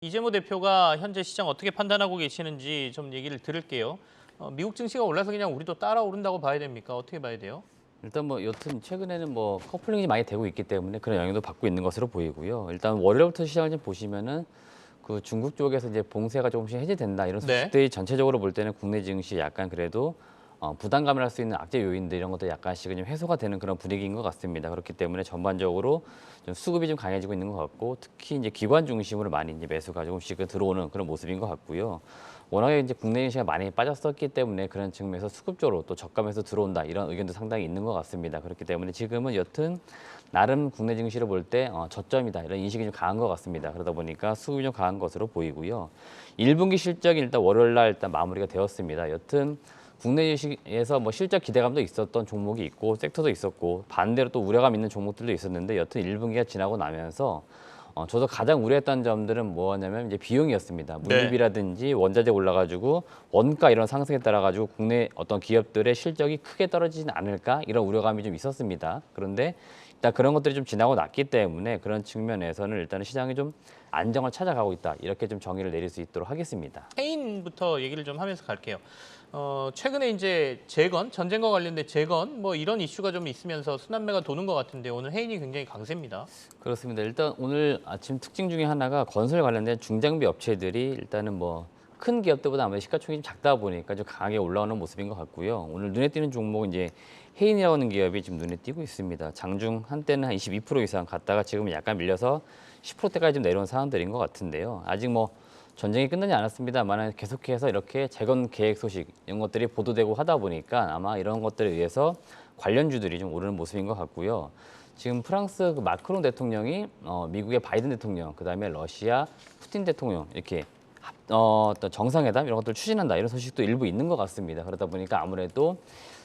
이재모 대표가 현재 시장 어떻게 판단하고 계시는지 좀 얘기를 들을게요. 미국 증시가 올라서 그냥 우리도 따라오른다고 봐야 됩니까? 어떻게 봐야 돼요? 일단 뭐 여튼 최근에는 뭐 커플링이 많이 되고 있기 때문에 그런 영향도 받고 있는 것으로 보이고요. 일단 월요일부터 시장을 좀 보시면은 그 중국 쪽에서 이제 봉쇄가 조금씩 해제된다 이런 네. 소식들이 전체적으로 볼 때는 국내 증시 약간 그래도 부담감을 할 수 있는 악재 요인들 이런 것들 약간씩은 좀 해소가 되는 그런 분위기인 것 같습니다. 그렇기 때문에 전반적으로 좀 수급이 좀 강해지고 있는 것 같고 특히 이제 기관 중심으로 많이 이제 매수가 조금씩 들어오는 그런 모습인 것 같고요. 워낙에 이제 국내 증시가 많이 빠졌었기 때문에 그런 측면에서 수급적으로 또 저감해서 들어온다 이런 의견도 상당히 있는 것 같습니다. 그렇기 때문에 지금은 여튼 나름 국내 증시를 볼 때 저점이다 이런 인식이 좀 강한 것 같습니다. 그러다 보니까 수급이 좀 강한 것으로 보이고요. 1분기 실적이 일단 월요일 날 일단 마무리가 되었습니다. 여튼 국내 주식에서 뭐 실적 기대감도 있었던 종목이 있고 섹터도 있었고 반대로 또 우려감 있는 종목들도 있었는데 여튼 1분기가 지나고 나면서 저도 가장 우려했던 점들은 뭐냐면 이제 비용이었습니다. 네. 물류비라든지 원자재 올라가지고 원가 이런 상승에 따라 가지고 국내 어떤 기업들의 실적이 크게 떨어지진 않을까 이런 우려감이 좀 있었습니다. 그런데 일단 그런 것들이 좀 지나고 났기 때문에 그런 측면에서는 일단은 시장이 좀 안정을 찾아가고 있다 이렇게 좀 정의를 내릴 수 있도록 하겠습니다. 케인부터 얘기를 좀 하면서 갈게요. 최근에 이제 재건, 전쟁과 관련된 재건 뭐 이런 이슈가 좀 있으면서 순환매가 도는 것 같은데 오늘 해인이 굉장히 강세입니다. 그렇습니다. 일단 오늘 아침 특징 중에 하나가 건설 관련된 중장비 업체들이 일단은 뭐 큰 기업들보다 아무래도 시가총액이 좀 작다 보니까 좀 강하게 올라오는 모습인 것 같고요. 오늘 눈에 띄는 종목은 이제 해인이라고 하는 기업이 지금 눈에 띄고 있습니다. 장중 한때는 한 22% 이상 갔다가 지금은 약간 밀려서 10%대까지 좀 내려온 상황들인 것 같은데요. 아직 뭐 전쟁이 끝나지 않았습니다만 계속해서 이렇게 재건 계획 소식 이런 것들이 보도되고 하다 보니까 아마 이런 것들에 의해서 관련주들이 좀 오르는 모습인 것 같고요. 지금 프랑스 그 마크롱 대통령이 미국의 바이든 대통령, 그다음에 러시아 푸틴 대통령 이렇게 어떤 정상회담 이런 것들을 추진한다 이런 소식도 일부 있는 것 같습니다. 그러다 보니까 아무래도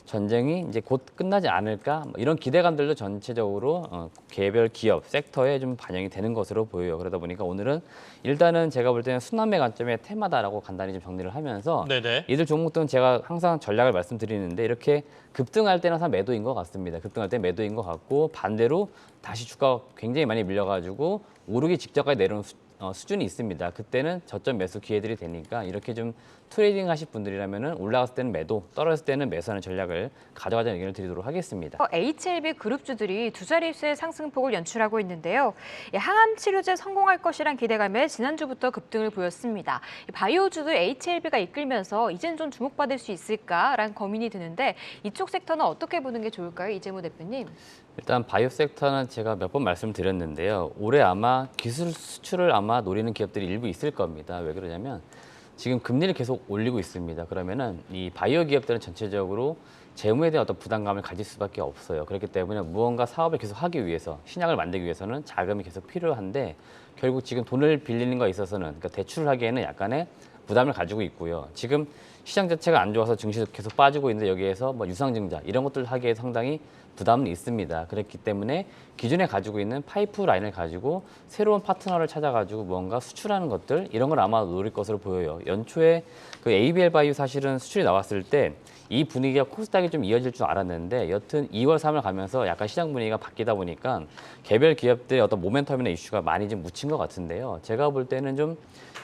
전쟁이 이제 곧 끝나지 않을까 뭐 이런 기대감들도 전체적으로 개별 기업 섹터에 좀 반영이 되는 것으로 보여요. 그러다 보니까 오늘은 일단은 제가 볼 때는 순환매 관점의 테마다라고 간단히 좀 정리를 하면서 네네. 이들 종목들은 제가 항상 전략을 말씀드리는데 이렇게 급등할 때는 항상 매도인 것 같습니다. 급등할 때 매도인 것 같고 반대로 다시 주가가 굉장히 많이 밀려가지고 오르기 직전까지 내려온 수준이 있습니다. 그때는 저점 매수 기회들이 되니까 이렇게 좀 트레이딩 하실 분들이라면 올라갔을 때는 매도, 떨어졌을 때는 매수하는 전략을 가져가자는 의견을 드리도록 하겠습니다. HLB 그룹주들이 두 자릿수의 상승폭을 연출하고 있는데요. 항암 치료제 성공할 것이란 기대감에 지난주부터 급등을 보였습니다. 바이오주들 HLB가 이끌면서 이젠 좀 주목받을 수 있을까라는 고민이 드는데 이쪽 섹터는 어떻게 보는 게 좋을까요, 이재모 대표님? 일단 바이오 섹터는 제가 몇 번 말씀드렸는데요. 올해 아마 기술 수출을 아마 노리는 기업들이 일부 있을 겁니다. 왜 그러냐면 지금 금리를 계속 올리고 있습니다. 그러면은 이 바이오 기업들은 전체적으로 재무에 대한 어떤 부담감을 가질 수밖에 없어요. 그렇기 때문에 무언가 사업을 계속 하기 위해서 신약을 만들기 위해서는 자금이 계속 필요한데 결국 지금 돈을 빌리는 거에 있어서는 그러니까 대출을 하기에는 약간의 부담을 가지고 있고요. 지금 시장 자체가 안 좋아서 증시도 계속 빠지고 있는데 여기에서 뭐 유상증자 이런 것들 하기에 상당히 부담은 있습니다. 그렇기 때문에 기존에 가지고 있는 파이프라인을 가지고 새로운 파트너를 찾아가지고 뭔가 수출하는 것들 이런 걸 아마 노릴 것으로 보여요. 연초에 그 ABL 바이오 사실은 수출이 나왔을 때 이 분위기가 코스닥이 좀 이어질 줄 알았는데 여튼 2월, 3월 가면서 약간 시장 분위기가 바뀌다 보니까 개별 기업들의 어떤 모멘텀이나 이슈가 많이 좀 묻힌 것 같은데요. 제가 볼 때는 좀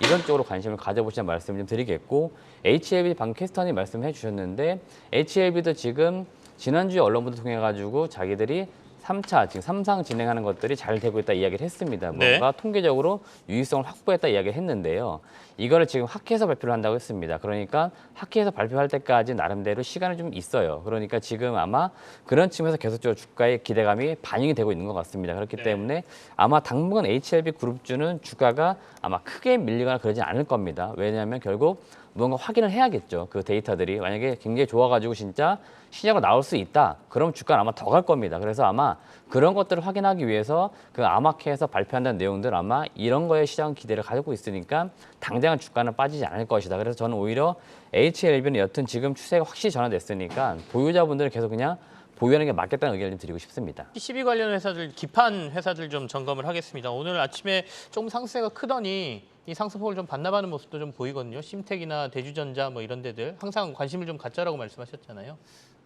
이런 쪽으로 관심을 가져보시는 말씀을 좀 드리겠고 HLB 방금 캐스터님 말씀해 주셨는데 HLB도 지금 지난주에 언론보도 통해 가지고 자기들이 3차 지금 삼상 진행하는 것들이 잘 되고 있다 이야기를 했습니다. 네. 뭔가 통계적으로 유의성을 확보했다 이야기를 했는데요. 이거를 지금 학회에서 발표를 한다고 했습니다. 그러니까 학회에서 발표할 때까지 나름대로 시간이 좀 있어요. 그러니까 지금 아마 그런 측면에서 계속적으로 주가의 기대감이 반영이 되고 있는 것 같습니다. 그렇기 네. 때문에 아마 당분간 HLB 그룹주는 주가가 아마 크게 밀리거나 그러지 않을 겁니다. 왜냐하면 결국 무언가 확인을 해야겠죠. 그 데이터들이 만약에 굉장히 좋아가지고 진짜 시장으로 나올 수 있다. 그럼 주가는 아마 더 갈 겁니다. 그래서 아마 그런 것들을 확인하기 위해서 그 암학회에서 발표한다는 내용들 아마 이런 거에 시장 기대를 가지고 있으니까 당장은 주가는 빠지지 않을 것이다. 그래서 저는 오히려 HLB는 여튼 지금 추세가 확실히 전환됐으니까 보유자분들은 계속 그냥 보유하는 게 맞겠다는 의견을 좀 드리고 싶습니다. PCB 관련 회사들, 기판 회사들 좀 점검을 하겠습니다. 오늘 아침에 조금 상승세가 크더니 이 상승폭을 좀 반납하는 모습도 좀 보이거든요. 심텍이나 대주전자 뭐 이런 데들 항상 관심을 좀 갖자라고 말씀하셨잖아요.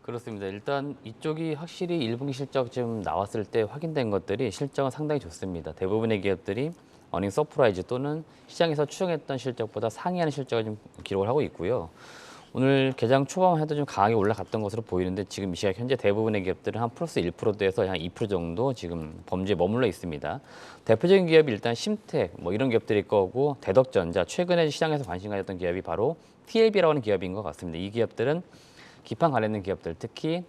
그렇습니다. 일단 이쪽이 확실히 1분기 실적 좀 나왔을 때 확인된 것들이 실적은 상당히 좋습니다. 대부분의 기업들이 어닝 서프라이즈 또는 시장에서 추정했던 실적보다 상회하는 실적을 좀 기록을 하고 있고요. 오늘 개장 초반 해도 좀 강하게 올라갔던 것으로 보이는데 지금 이 시각 현재 대부분의 기업들은 한 플러스 1%대에서 한 2% 정도 지금 범주에 머물러 있습니다. 대표적인 기업이 일단 심텍 뭐 이런 기업들일 거고 대덕전자 최근에 시장에서 관심 가졌던 기업이 바로 TLB라고 하는 기업인 것 같습니다. 이 기업들은 기판 관련된 기업들 특히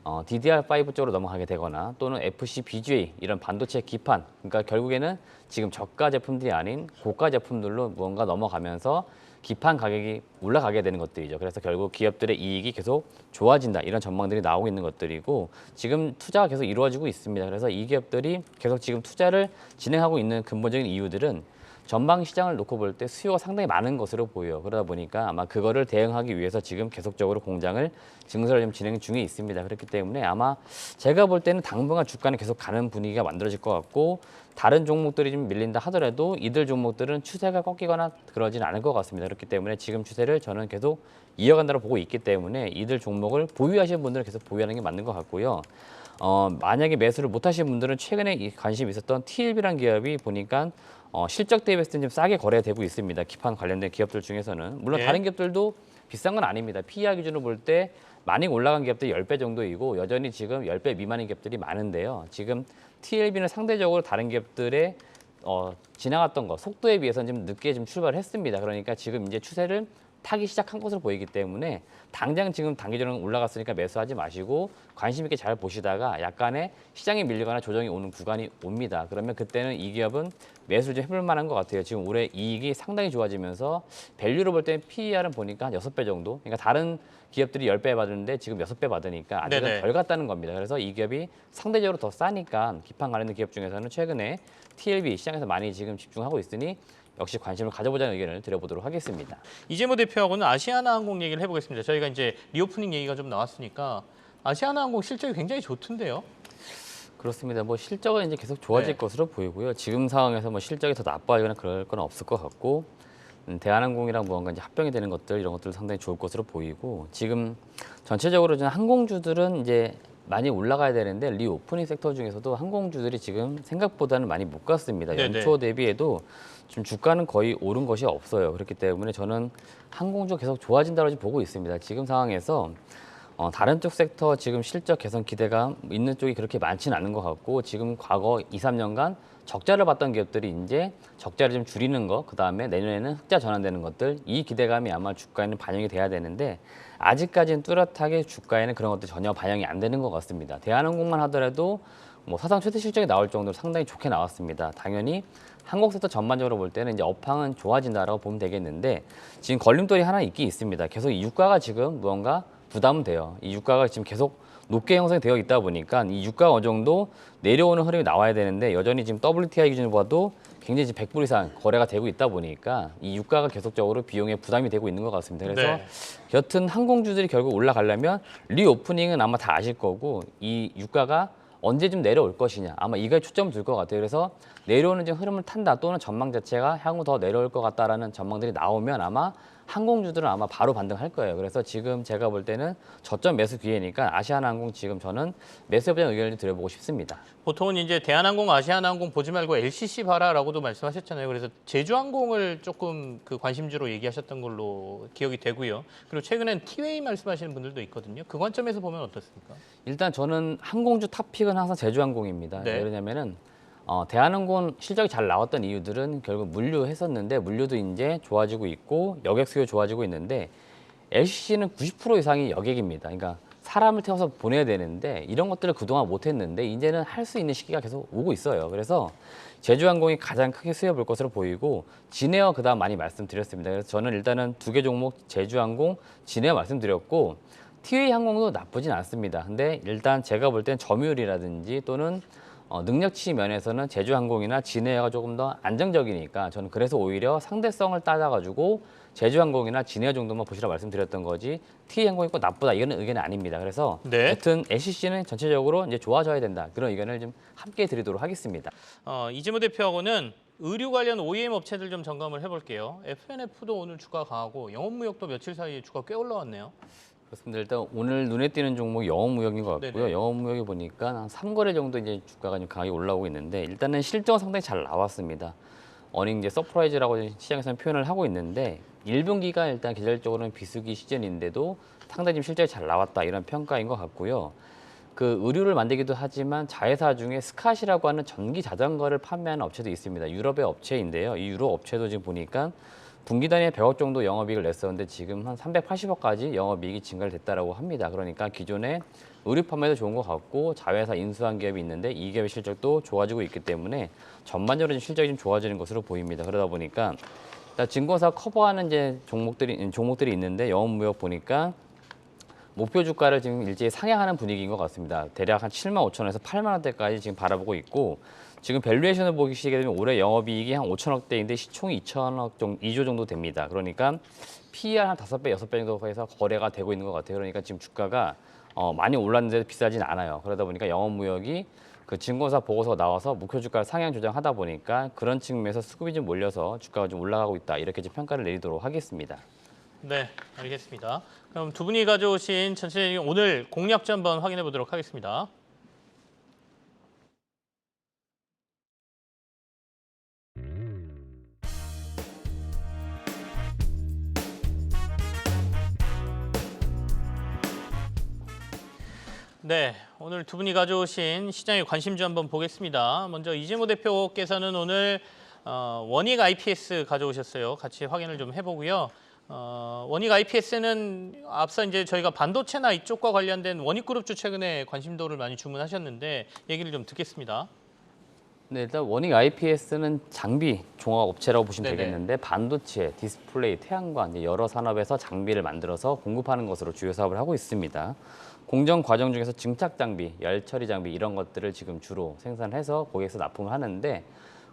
DDR5 쪽으로 넘어가게 되거나 또는 FC, BGA 이런 반도체 기판 그러니까 결국에는 지금 저가 제품들이 아닌 고가 제품들로 무언가 넘어가면서 기판 가격이 올라가게 되는 것들이죠. 그래서 결국 기업들의 이익이 계속 좋아진다 이런 전망들이 나오고 있는 것들이고 지금 투자가 계속 이루어지고 있습니다. 그래서 이 기업들이 계속 지금 투자를 진행하고 있는 근본적인 이유들은 전방 시장을 놓고 볼 때 수요가 상당히 많은 것으로 보여요. 그러다 보니까 아마 그거를 대응하기 위해서 지금 계속적으로 공장을 증설을 좀 진행 중에 있습니다. 그렇기 때문에 아마 제가 볼 때는 당분간 주가는 계속 가는 분위기가 만들어질 것 같고 다른 종목들이 좀 밀린다 하더라도 이들 종목들은 추세가 꺾이거나 그러진 않을 것 같습니다. 그렇기 때문에 지금 추세를 저는 계속 이어간다고 보고 있기 때문에 이들 종목을 보유하시는 분들은 계속 보유하는 게 맞는 것 같고요. 만약에 매수를 못 하신 분들은 최근에 관심이 있었던 TLB라는 기업이 보니까 실적 대비 했을 때 좀 싸게 거래되고 있습니다. 기판 관련된 기업들 중에서는. 물론 네. 다른 기업들도 비싼 건 아닙니다. PER 기준으로 볼 때 많이 올라간 기업들이 10배 정도이고 여전히 지금 10배 미만인 기업들이 많은데요. 지금 TLB는 상대적으로 다른 기업들의 지나갔던 거 속도에 비해서는 좀 늦게 좀 출발을 했습니다. 그러니까 지금 이제 추세를 타기 시작한 것으로 보이기 때문에 당장 지금 단기적으로 올라갔으니까 매수하지 마시고 관심 있게 잘 보시다가 약간의 시장에 밀리거나 조정이 오는 구간이 옵니다. 그러면 그때는 이 기업은 매수를 좀 해볼 만한 것 같아요. 지금 올해 이익이 상당히 좋아지면서 밸류로 볼 때는 PER은 보니까 한 6배 정도. 그러니까 다른 기업들이 10배 받았는데 지금 6배 받으니까 아직은 네네. 덜 갔다는 겁니다. 그래서 이 기업이 상대적으로 더 싸니까 기판 관련된 기업 중에서는 최근에 TLB 시장에서 많이 지금 집중하고 있으니 역시 관심을 가져보자는 의견을 드려보도록 하겠습니다. 이재모 대표하고는 아시아나항공 얘기를 해보겠습니다. 저희가 이제 리오프닝 얘기가 좀 나왔으니까 아시아나항공 실적이 굉장히 좋던데요. 그렇습니다. 뭐 실적은 이제 계속 좋아질 네. 것으로 보이고요. 지금 상황에서 뭐 실적이 더 나빠지거나 그럴 건 없을 것 같고 대한항공이랑 무언가 이제 합병이 되는 것들 이런 것들 상당히 좋을 것으로 보이고 지금 전체적으로 좀 항공주들은 이제 많이 올라가야 되는데 리오프닝 섹터 중에서도 항공주들이 지금 생각보다는 많이 못 갔습니다. 네네. 연초 대비해도 지금 주가는 거의 오른 것이 없어요. 그렇기 때문에 저는 항공주 계속 좋아진다고 보고 있습니다. 지금 상황에서 다른 쪽 섹터 지금 실적 개선 기대가 있는 쪽이 그렇게 많지는 않은 것 같고 지금 과거 2, 3년간 적자를 봤던 기업들이 이제 적자를 좀 줄이는 거, 그다음에 내년에는 흑자 전환되는 것들 이 기대감이 아마 주가에는 반영이 돼야 되는데 아직까지는 뚜렷하게 주가에는 그런 것들이 전혀 반영이 안 되는 것 같습니다. 대한항공만 하더라도 뭐 사상 최대 실적이 나올 정도로 상당히 좋게 나왔습니다. 당연히 항공섹터 전반적으로 볼 때는 이제 업황은 좋아진다라고 보면 되겠는데 지금 걸림돌이 하나 있긴 있습니다. 계속 이 유가가 지금 무언가 부담은 돼요. 이 유가가 지금 계속 높게 형성이 되어 있다 보니까 이 유가가 어느 정도 내려오는 흐름이 나와야 되는데 여전히 지금 WTI 기준으로 봐도 굉장히 지금 100불 이상 거래가 되고 있다 보니까 이 유가가 계속적으로 비용에 부담이 되고 있는 것 같습니다. 그래서 네. 여튼 항공주들이 결국 올라가려면 리오프닝은 아마 다 아실 거고 이 유가가 언제쯤 내려올 것이냐 아마 이거에 초점을 둘 것 같아요. 그래서 내려오는 지금 흐름을 탄다 또는 전망 자체가 향후 더 내려올 것 같다라는 전망들이 나오면 아마 항공주들은 아마 바로 반등할 거예요. 그래서 지금 제가 볼 때는 저점 매수 기회니까 아시아나항공 지금 저는 매수해보자는 의견을 드려보고 싶습니다. 보통은 이제 대한항공, 아시아나항공 보지 말고 LCC 봐라라고도 말씀하셨잖아요. 그래서 제주항공을 조금 그 관심주로 얘기하셨던 걸로 기억이 되고요. 그리고 최근엔 티웨이 말씀하시는 분들도 있거든요. 그 관점에서 보면 어떻습니까? 일단 저는 항공주 탑픽은 항상 제주항공입니다. 네. 왜냐면은 대한항공 실적이 잘 나왔던 이유들은 결국 물류했었는데 물류도 이제 좋아지고 있고 여객 수요 좋아지고 있는데 LCC는 90% 이상이 여객입니다. 그러니까 사람을 태워서 보내야 되는데 이런 것들을 그동안 못했는데 이제는 할 수 있는 시기가 계속 오고 있어요. 그래서 제주항공이 가장 크게 수혜를 볼 것으로 보이고 진에어 그다음 많이 말씀드렸습니다. 그래서 저는 일단은 두 개 종목 제주항공, 진에어 말씀드렸고 티웨이 항공도 나쁘진 않습니다. 근데 일단 제가 볼 땐 점유율이라든지 또는 능력치 면에서는 제주항공이나 진에어가 조금 더 안정적이니까 저는 그래서 오히려 상대성을 따져가지고 제주항공이나 진에어 정도만 보시라 말씀드렸던 거지 티웨이항공이 꼭 나쁘다 이거는 의견이 아닙니다. 그래서 네. 여튼 LCC는 전체적으로 이제 좋아져야 된다 그런 의견을 좀 함께 드리도록 하겠습니다. 이재모 대표하고는 의류 관련 OEM 업체들 좀 점검을 해볼게요. FNF도 오늘 주가 강하고 영업무역도 며칠 사이에 주가 꽤 올라왔네요. 그렇습니다. 일단 오늘 눈에 띄는 종목이 영업무역인 것 같고요. 네네. 영업무역이 보니까 한 3거래 정도 이제 주가가 좀 강하게 올라오고 있는데 일단은 실적은 상당히 잘 나왔습니다. 어닝 서프라이즈라고 시장에서는 표현을 하고 있는데 1분기가 일단 계절적으로는 비수기 시즌인데도 상당히 좀 실적이 잘 나왔다 이런 평가인 것 같고요. 그 의류를 만들기도 하지만 자회사 중에 스캇이라고 하는 전기 자전거를 판매하는 업체도 있습니다. 유럽의 업체인데요. 이 유럽 업체도 지금 보니까 분기 단위에 100억 정도 영업이익을 냈었는데 지금 한 380억까지 영업이익이 증가를 됐다라고 합니다. 그러니까 기존에 의류 판매도 좋은 것 같고 자회사 인수한 기업이 있는데 이 기업의 실적도 좋아지고 있기 때문에 전반적으로 실적이 좀 좋아지는 것으로 보입니다. 그러다 보니까 일단 증권사 커버하는 이제 종목들이 있는데 영업무역 보니까 목표 주가를 지금 일제히 상향하는 분위기인 것 같습니다. 대략 한 7만 5천 원에서 8만 원대까지 지금 바라보고 있고 지금 밸류에이션을 보시게 되면 올해 영업이익이 한 5천억대인데 시총이 2천억 정도, 2조 정도 됩니다. 그러니까 PER 한 5배, 6배 정도 해서 거래가 되고 있는 것 같아요. 그러니까 지금 주가가 많이 올랐는데도 비싸진 않아요. 그러다 보니까 영업무역이 그 증권사 보고서가 나와서 목표 주가를 상향 조정하다 보니까 그런 측면에서 수급이 좀 몰려서 주가가 좀 올라가고 있다. 이렇게 좀 평가를 내리도록 하겠습니다. 네, 알겠습니다. 그럼 두 분이 가져오신 전체적인 오늘 공략주 한번 확인해 보도록 하겠습니다. 네, 오늘 두 분이 가져오신 시장의 관심주 한번 보겠습니다. 먼저 이재모 대표께서는 오늘 원익 IPS 가져오셨어요. 같이 확인을 좀 해보고요. 원익 IPS는 앞서 이제 저희가 반도체나 이쪽과 관련된 원익그룹주 최근에 관심도를 많이 주문하셨는데 얘기를 좀 듣겠습니다. 네, 일단 원익 IPS는 장비 종합 업체라고 보시면 네네. 되겠는데 반도체, 디스플레이, 태양광 이제 여러 산업에서 장비를 만들어서 공급하는 것으로 주요 사업을 하고 있습니다. 공정 과정 중에서 증착 장비, 열 처리 장비 이런 것들을 지금 주로 생산해서 고객에서 납품을 하는데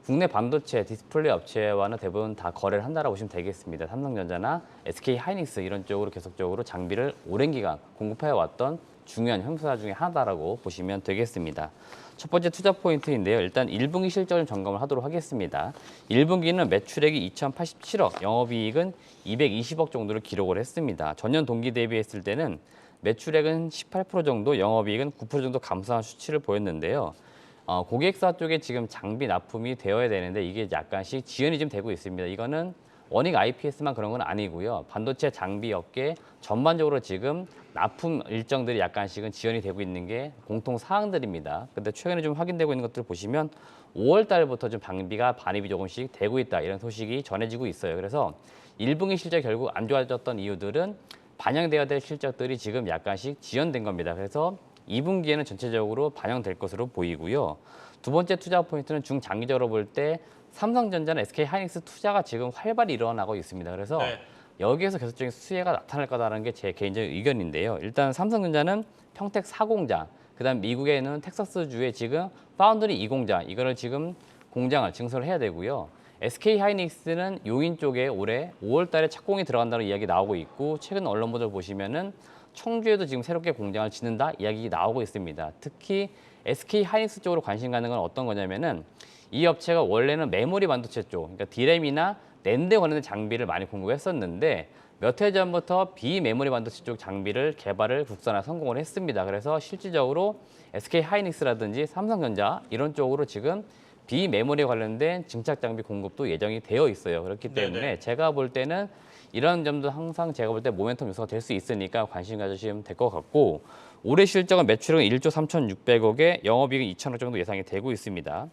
국내 반도체, 디스플레이 업체와는 대부분 다 거래를 한다라고 보시면 되겠습니다. 삼성전자나 SK 하이닉스 이런 쪽으로 계속적으로 장비를 오랜 기간 공급해 왔던 중요한 형사 중에 하나다라고 보시면 되겠습니다. 첫 번째 투자 포인트인데요. 일단 1분기 실적을 점검을 하도록 하겠습니다. 1분기는 매출액이 2,087억, 영업이익은 220억 정도를 기록을 했습니다. 전년 동기 대비했을 때는 매출액은 18% 정도, 영업이익은 9% 정도 감소한 수치를 보였는데요. 고객사 쪽에 지금 장비 납품이 되어야 되는데 이게 약간씩 지연이 좀 되고 있습니다. 이거는 원익 IPS만 그런 건 아니고요. 반도체 장비 업계 전반적으로 지금 납품 일정들이 약간씩은 지연이 되고 있는 게 공통 사항들입니다. 근데 최근에 좀 확인되고 있는 것들을 보시면 5월 달부터 좀 장비가 반입이 조금씩 되고 있다 이런 소식이 전해지고 있어요. 그래서 1분기 실적 결국 안 좋아졌던 이유들은 반영되어야 될 실적들이 지금 약간씩 지연된 겁니다. 그래서 2분기에는 전체적으로 반영될 것으로 보이고요. 두 번째 투자 포인트는 중장기적으로 볼 때 삼성전자나 SK 하이닉스 투자가 지금 활발히 일어나고 있습니다. 그래서 네. 여기에서 계속적인 수혜가 나타날 거다라는 게 제 개인적인 의견인데요. 일단 삼성전자는 평택 4공장, 그다음 미국에 있는 텍사스주에 지금 파운드리 2공장, 이거를 지금 공장을 증설을 해야 되고요. SK 하이닉스는 요인 쪽에 올해 5월 달에 착공이 들어간다는 이야기 나오고 있고 최근 언론 보도를 보시면은 청주에도 지금 새롭게 공장을 짓는다 이야기 나오고 있습니다. 특히 SK 하이닉스 쪽으로 관심 가는 건 어떤 거냐면은 이 업체가 원래는 메모리 반도체 쪽, 그러니까 D램이나 낸드에 관련된 장비를 많이 공급했었는데 몇 해 전부터 비메모리 반도체 쪽 장비를 개발을 국산화 성공을 했습니다. 그래서 실질적으로 SK 하이닉스라든지 삼성전자 이런 쪽으로 지금 비메모리에 관련된 증착 장비 공급도 예정이 되어 있어요. 그렇기 때문에 네네. 제가 볼 때는 이런 점도 항상 제가 볼 때 모멘텀 요소가 될 수 있으니까 관심 가지시면 될 것 같고 올해 실적은 매출은 1조 3,600억에 영업이익은 2천억 정도 예상이 되고 있습니다.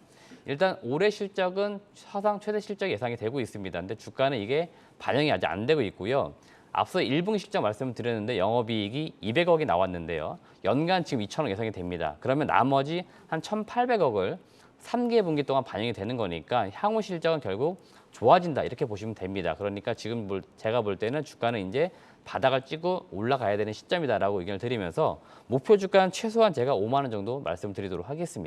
일단 올해 실적은 사상 최대 실적 예상이 되고 있습니다. 근데 주가는 이게 반영이 아직 안 되고 있고요. 앞서 1분기 실적 말씀드렸는데 영업이익이 200억이 나왔는데요. 연간 지금 2천억 예상이 됩니다. 그러면 나머지 한 1,800억을 3개 분기 동안 반영이 되는 거니까 향후 실적은 결국 좋아진다 이렇게 보시면 됩니다. 그러니까 지금 제가 볼 때는 주가는 이제 바닥을 찍고 올라가야 되는 시점이다라고 의견을 드리면서 목표 주가는 최소한 제가 5만 원 정도 말씀드리도록 하겠습니다.